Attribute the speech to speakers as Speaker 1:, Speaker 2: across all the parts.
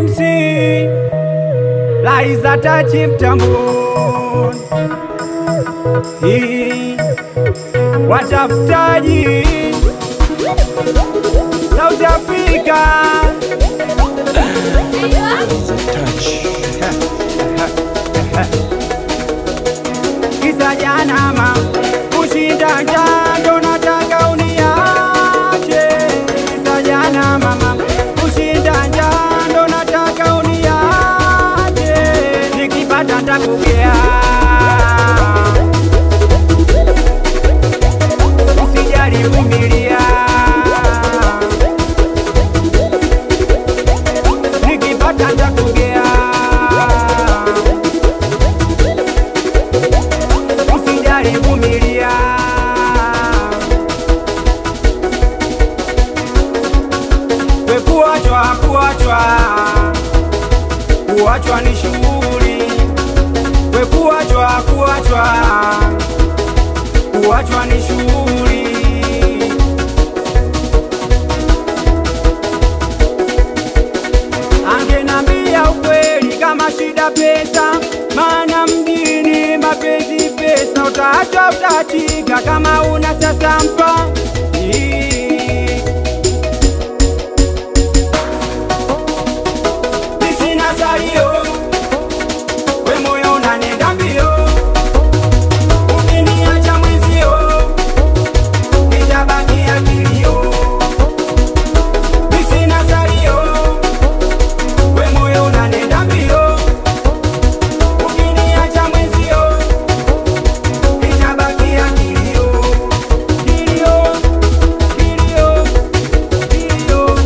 Speaker 1: MC Laiza tachi mtamboni, watafutaji South Africa. Kisa jana mama kushinda njando nataka uniache. Kisa jana mama kushinda njando nataka uniache. Nikipata nitakugea, usijali vumilia. Nikipata nitakugea, usijali vumilia. We kuachwa ni shughuli. We kuachwa ni shughuli. Angenambia ukweli kama shida pesa, maana mjini mapenzi pesa. Utaachwa utachika kama una sasa mpa. We moyo unanenda mbio, ukiniacha mwenzio nitabakia kilio. Sina salio, we moyo unanenda mbio, ukiniacha mwenzio nitabakia kilio. Kilio, kilio, kilio.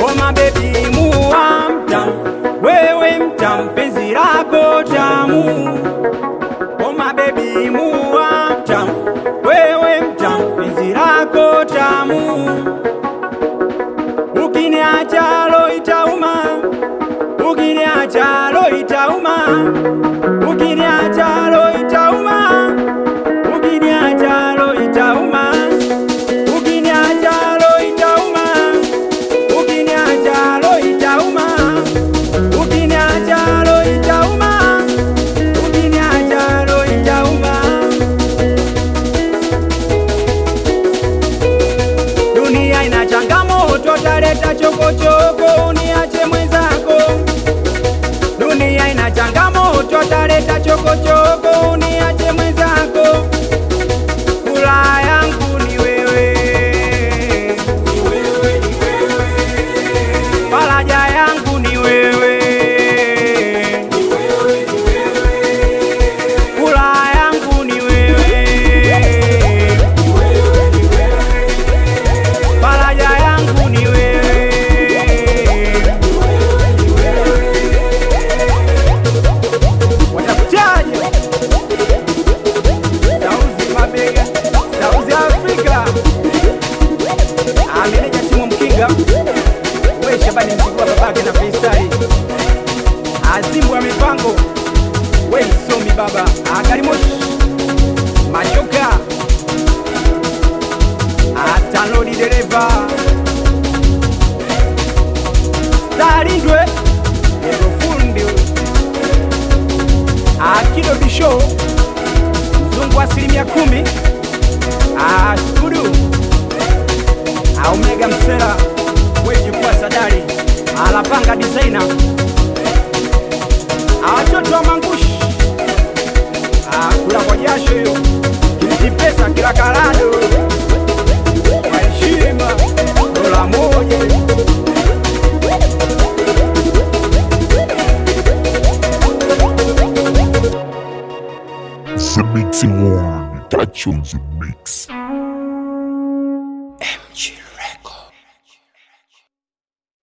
Speaker 1: Oh my baby muwa mtamu, wewe mtamu, penzi lako tamu. Oh my baby muwa mtamu, wewe mtamu, penzi lako tamu. Ukiniacha roho itauma, ukiniacha roho itauma, ukiniacha roho itauma, ukiniacha roho itauma, ukiniacha roho itauma, ukiniacha roho itauma, ukiniacha roho itauma, ukiniacha roho itauma. Dunia ina changamoto, taleta chokochoko, uniache mwenzako. Dunia ina changamoto, taleta chokochoko, uniache mwenzako. Furaha yangu ni wewe, faraja yangu ni wewe, furaha yangu ni wewe, faraja yangu ni wewe. Watafutaje? Sauzi mabega, South Africa. Ameneja timu mkinga, we Shabani mkubwa babake na Faisali. Azimu wa mipango, we msomi baba. Akarimoshi Machoka, Atanodi dereva, Starindwe Fundi, Akido Bisho, mzungu wa 10%, Skudu, Omega Msela, weji kwa Sadari, Alapanga designer, watoto wa Mangushi, kula kwa jasho hiyo, kiliti pesa kila karado, kwa heshima, dola moja.
Speaker 2: The Mixing One, touch on the mix.